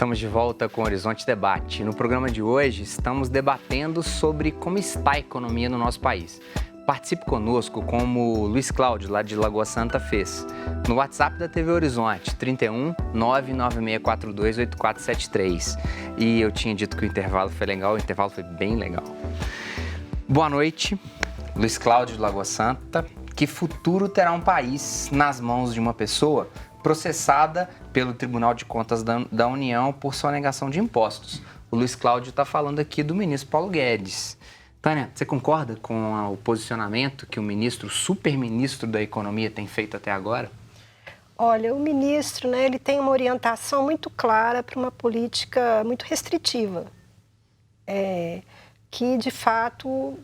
Estamos de volta com o Horizonte Debate. No programa de hoje, estamos debatendo sobre como está a economia no nosso país. Participe conosco, como o Luiz Cláudio, lá de Lagoa Santa, fez. No WhatsApp da TV Horizonte, 31 99642 8473. E eu tinha dito que o intervalo foi legal, o intervalo foi bem legal. Boa noite, Luiz Cláudio de Lagoa Santa. Que futuro terá um país nas mãos de uma pessoa processada pelo Tribunal de Contas da União por sonegação de impostos? O Luiz Cláudio está falando aqui do ministro Paulo Guedes. Tânia, você concorda com o posicionamento que o ministro, o superministro da Economia, tem feito até agora? Olha, o ministro, ele tem uma orientação muito clara para uma política muito restritiva, que, de fato,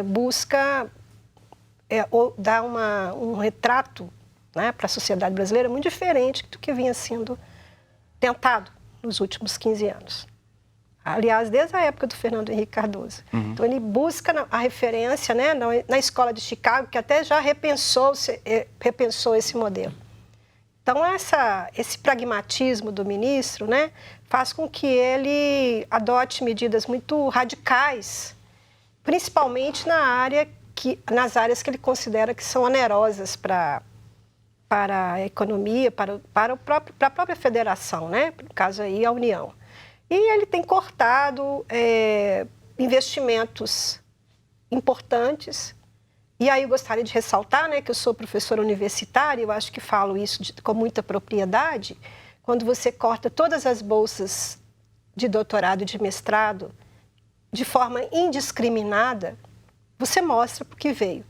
busca dar um retrato, para a sociedade brasileira muito diferente do que vinha sendo tentado nos últimos 15 anos. Aliás, desde a época do Fernando Henrique Cardoso. Então, ele busca a referência, na escola de Chicago, que até já repensou esse modelo. Então, esse pragmatismo do ministro, faz com que ele adote medidas muito radicais, principalmente nas áreas que ele considera que são onerosas para a economia, para a própria federação, no caso aí a União. E ele tem cortado investimentos importantes. E aí eu gostaria de ressaltar, que eu sou professora universitária, eu acho que falo isso com muita propriedade, quando você corta todas as bolsas de doutorado e de mestrado de forma indiscriminada, você mostra para o que veio.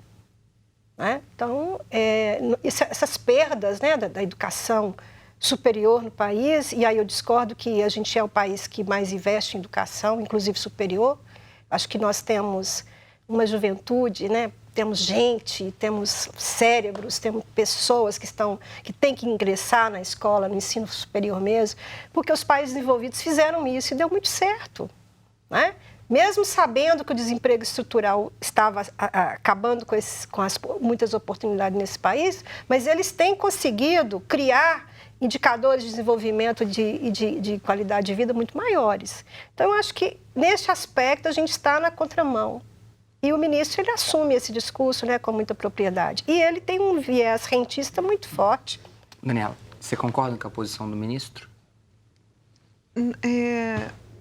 Então, essas perdas da educação superior no país, e aí eu discordo que a gente é o país que mais investe em educação, inclusive superior. Acho que nós temos uma juventude, temos gente, temos cérebros, temos pessoas que têm que ingressar na escola, no ensino superior mesmo, porque os países desenvolvidos fizeram isso e deu muito certo, Mesmo sabendo que o desemprego estrutural estava acabando com muitas oportunidades nesse país, mas eles têm conseguido criar indicadores de desenvolvimento e de qualidade de vida muito maiores. Então, eu acho que, neste aspecto, a gente está na contramão. E o ministro, ele assume esse discurso com muita propriedade. E ele tem um viés rentista muito forte. Daniela, você concorda com a posição do ministro?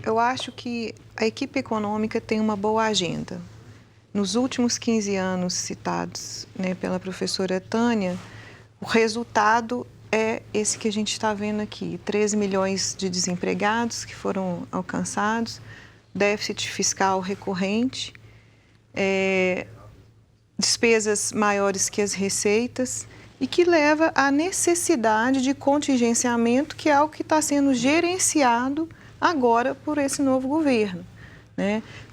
Eu acho que a equipe econômica tem uma boa agenda. Nos últimos 15 anos citados pela professora Tânia, o resultado é esse que a gente está vendo aqui. 13 milhões de desempregados que foram alcançados, déficit fiscal recorrente, despesas maiores que as receitas e que leva à necessidade de contingenciamento, que é algo que está sendo gerenciado agora por esse novo governo.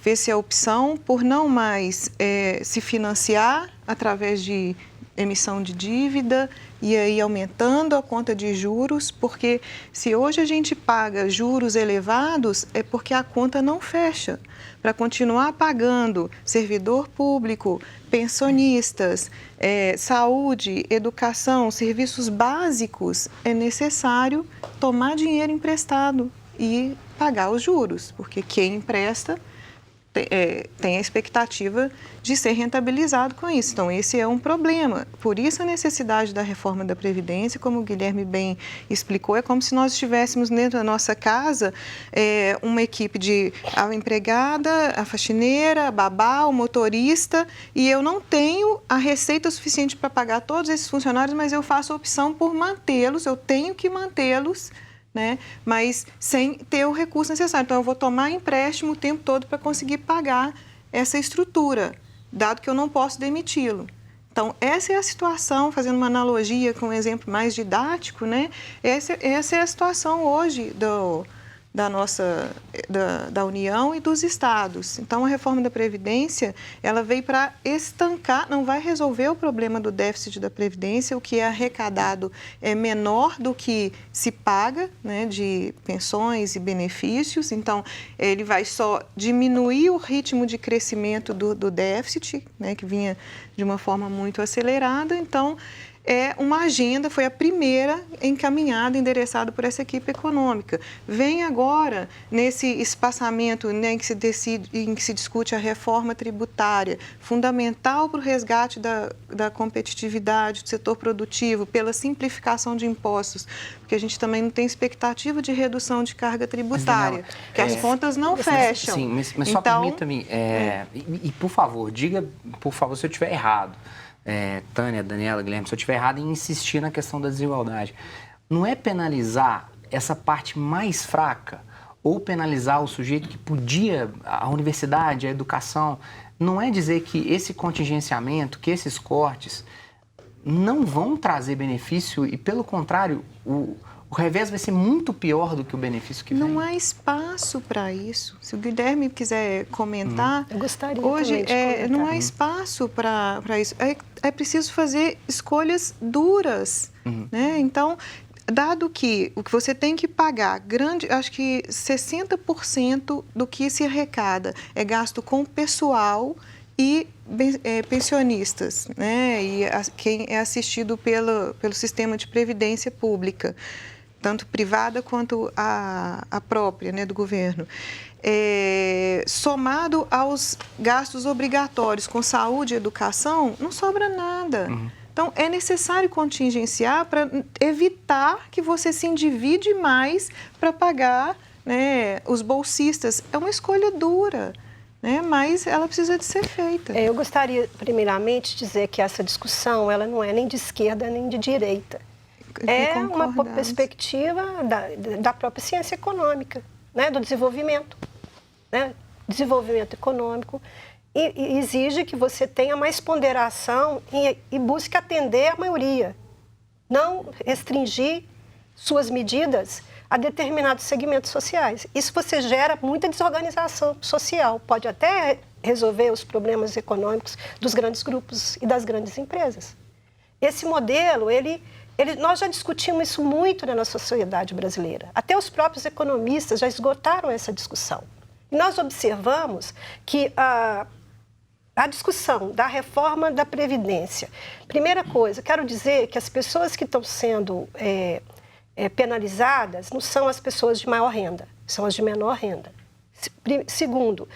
Fez-se a opção por não mais se financiar através de emissão de dívida e aí aumentando a conta de juros, porque se hoje a gente paga juros elevados é porque a conta não fecha. Para continuar pagando servidor público, pensionistas, saúde, educação, serviços básicos, é necessário tomar dinheiro emprestado e pagar os juros, porque quem empresta tem a expectativa de ser rentabilizado com isso. Então, esse é um problema. Por isso, a necessidade da reforma da Previdência, como o Guilherme bem explicou, é como se nós estivéssemos dentro da nossa casa uma equipe de a empregada, a faxineira, a babá, o motorista, e eu não tenho a receita suficiente para pagar todos esses funcionários, mas eu faço a opção por mantê-los, eu tenho que mantê-los, mas sem ter o recurso necessário. Então, eu vou tomar empréstimo o tempo todo para conseguir pagar essa estrutura, dado que eu não posso demiti-lo. Então, essa é a situação, fazendo uma analogia com um exemplo mais didático, essa é a situação hoje da União e dos estados. Então, a reforma da Previdência, ela veio para estancar, não vai resolver o problema do déficit da Previdência, o que é arrecadado é menor do que se paga, de pensões e benefícios. Então, ele vai só diminuir o ritmo de crescimento do déficit, que vinha de uma forma muito acelerada. Então, é uma agenda, foi a primeira encaminhada, endereçada por essa equipe econômica. Vem agora nesse espaçamento, né, em que se discute a reforma tributária, fundamental para o resgate da competitividade do setor produtivo, pela simplificação de impostos, porque a gente também não tem expectativa de redução de carga tributária, porque as contas não fecham. Sim, mas só então, permita-me, e por favor, diga, por favor, se eu estiver errado, Tânia, Daniela, Guilherme, se eu estiver errado em insistir na questão da desigualdade, não é penalizar essa parte mais fraca ou penalizar o sujeito que podia, a universidade, a educação, não é dizer que esse contingenciamento, que esses cortes não vão trazer benefício e, pelo contrário, o revés vai ser muito pior do que o benefício que vem. Não há espaço para isso. Se o Guilherme quiser comentar, eu gostaria hoje também de comentar. Não há espaço para isso. É preciso fazer escolhas duras, né? Então, dado que o que você tem que pagar, acho que 60% do que se arrecada é gasto com pessoal e pensionistas, né? E quem é assistido pelo sistema de previdência pública, tanto privada quanto a própria, né, do governo. Somado aos gastos obrigatórios com saúde e educação, não sobra nada. Então, é necessário contingenciar para evitar que você se endivide mais para pagar, né, os bolsistas. É uma escolha dura, né, mas ela precisa de ser feita. Eu gostaria, primeiramente, de dizer que essa discussão ela não é nem de esquerda nem de direita. É uma perspectiva da própria ciência econômica, né, do desenvolvimento. Né? Desenvolvimento econômico e exige que você tenha mais ponderação e busque atender a maioria. Não restringir suas medidas a determinados segmentos sociais. Isso você gera muita desorganização social. Pode até resolver os problemas econômicos dos grandes grupos e das grandes empresas. Esse modelo, nós já discutimos isso muito na nossa sociedade brasileira. Até os próprios economistas já esgotaram essa discussão. E nós observamos que a discussão da reforma da Previdência, primeira coisa, quero dizer que as pessoas que estão sendo penalizadas não são as pessoas de maior renda, são as de menor renda. Segundo,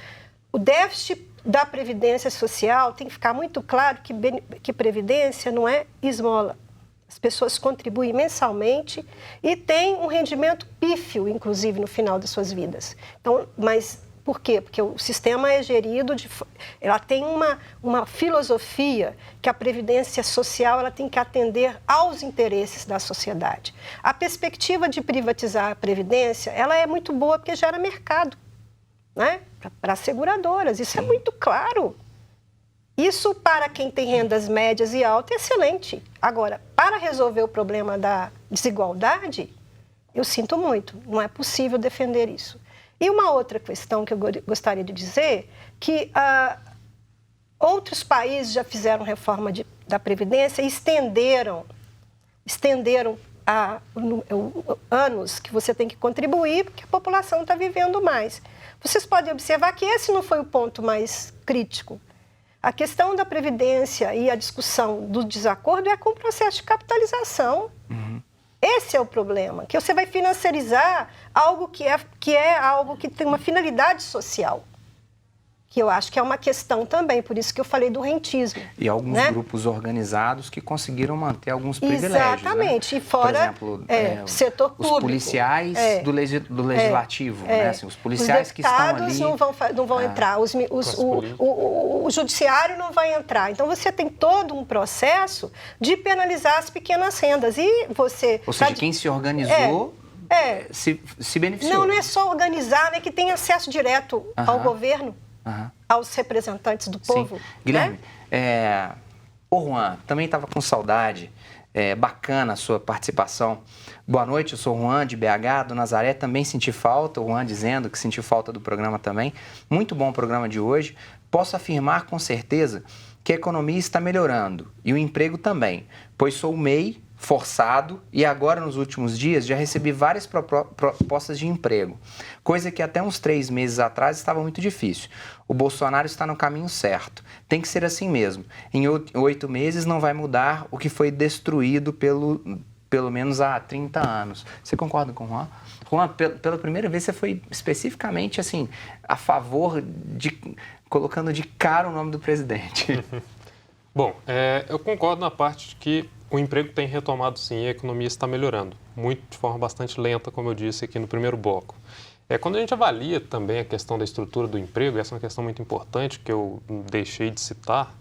o déficit da Previdência Social tem que ficar muito claro que Previdência não é esmola. As pessoas contribuem mensalmente e têm um rendimento pífio, inclusive, no final das suas vidas. Então, mas por quê? Porque o sistema é gerido ela tem uma filosofia que a Previdência Social ela tem que atender aos interesses da sociedade. A perspectiva de privatizar a Previdência ela é muito boa porque gera mercado, né? Para as seguradoras, isso é muito claro. Isso, para quem tem rendas médias e altas, é excelente. Agora, para resolver o problema da desigualdade, eu sinto muito, não é possível defender isso. E uma outra questão que eu gostaria de dizer, que outros países já fizeram reforma da Previdência e estenderam anos que você tem que contribuir, porque a população está vivendo mais. Vocês podem observar que esse não foi o ponto mais crítico. A questão da Previdência e a discussão do desacordo é com o processo de capitalização. Esse é o problema, que você vai financiarizar algo que é algo que tem uma finalidade social. Que eu acho que é uma questão também, por isso que eu falei do rentismo. E alguns grupos organizados que conseguiram manter alguns privilégios. Exatamente, né? e fora, por exemplo, setor público. Os policiais do legislativo, né? Assim, os policiais que estão ali... Os deputados não vão entrar, o judiciário não vai entrar. Então, você tem todo um processo de penalizar as pequenas rendas. E você... Ou seja, quem se organizou... se beneficiou. Não é só organizar, né, que tem acesso direto ao governo. Aos representantes do povo. Sim. Guilherme, o Juan, também estava com saudade, bacana a sua participação. Boa noite, eu sou o Juan de BH, do Nazaré, também senti falta, o Juan dizendo que sentiu falta do programa também. Muito bom o programa de hoje. Posso afirmar com certeza que a economia está melhorando e o emprego também, pois sou MEI forçado e agora nos últimos dias já recebi várias propostas de emprego, coisa que até uns 3 meses atrás estava muito difícil. O Bolsonaro está no caminho certo, tem que ser assim mesmo. Em 8 meses não vai mudar o que foi destruído pelo menos há 30 anos. Você concorda com o Juan? Juan, pela primeira vez você foi especificamente assim, a favor de colocando de cara o nome do presidente. Bom, eu concordo na parte de que o emprego tem retomado sim e a economia está melhorando, muito de forma bastante lenta, como eu disse aqui no primeiro bloco. Quando a gente avalia também a questão da estrutura do emprego, essa é uma questão muito importante que eu deixei de citar,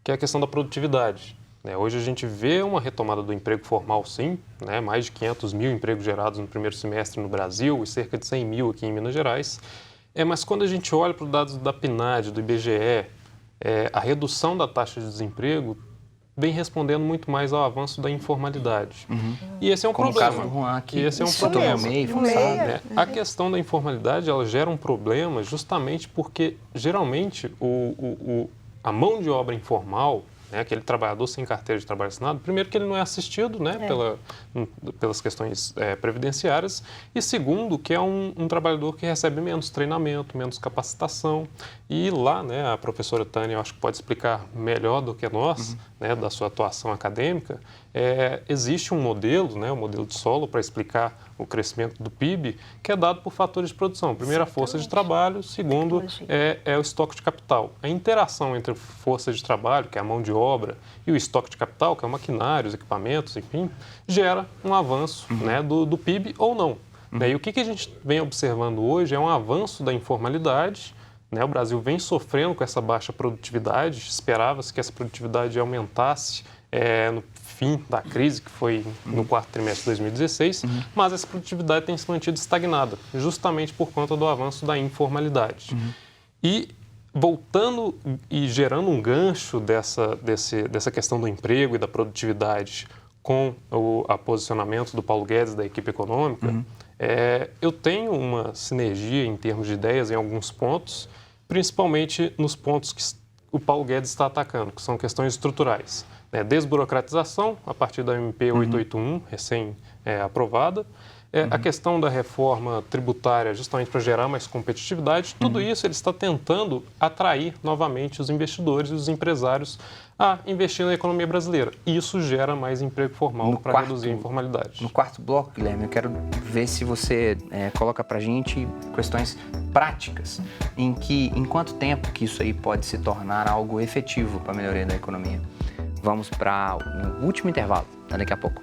que é a questão da produtividade. Hoje a gente vê uma retomada do emprego formal sim, mais de 500 mil empregos gerados no primeiro semestre no Brasil e cerca de 100 mil aqui em Minas Gerais. Mas quando a gente olha para os dados da PNAD, do IBGE, a redução da taxa de desemprego vem respondendo muito mais ao avanço da informalidade. E esse é um problema. Como o caso do Juan aqui. E esse é um Isso problema. mesmo. A questão da informalidade, ela gera um problema justamente porque, geralmente, a mão de obra informal, aquele trabalhador sem carteira de trabalho assinado, primeiro que ele não é assistido pelas questões previdenciárias e segundo que é um trabalhador que recebe menos treinamento, menos capacitação e lá, a professora Tânia, eu acho que pode explicar melhor do que nós, da sua atuação acadêmica, existe um modelo, o modelo de Solow, para explicar o crescimento do PIB, que é dado por fatores de produção. Primeiro, a força de trabalho, segundo, é o estoque de capital. A interação entre a força de trabalho, que é a mão de obra, e o estoque de capital, que é o maquinário, os equipamentos, enfim, gera um avanço do PIB ou não. E o que a gente vem observando hoje é um avanço da informalidade. O Brasil vem sofrendo com essa baixa produtividade, esperava-se que essa produtividade aumentasse no fim da crise, que foi no quarto trimestre de 2016, mas essa produtividade tem se mantido estagnada, justamente por conta do avanço da informalidade. E voltando e gerando um gancho dessa questão do emprego e da produtividade com o posicionamento do Paulo Guedes, da equipe econômica, eu tenho uma sinergia em termos de ideias em alguns pontos, principalmente nos pontos que o Paulo Guedes está atacando, que são questões estruturais. Desburocratização, a partir da MP 881, recém-aprovada, a questão da reforma tributária, justamente para gerar mais competitividade, tudo isso ele está tentando atrair novamente os investidores e os empresários a investir na economia brasileira. Isso gera mais emprego formal para reduzir a informalidade. No quarto bloco, Guilherme, eu quero ver se você coloca para a gente questões práticas, em quanto tempo que isso aí pode se tornar algo efetivo para a melhoria da economia. Vamos para o último intervalo, daqui a pouco.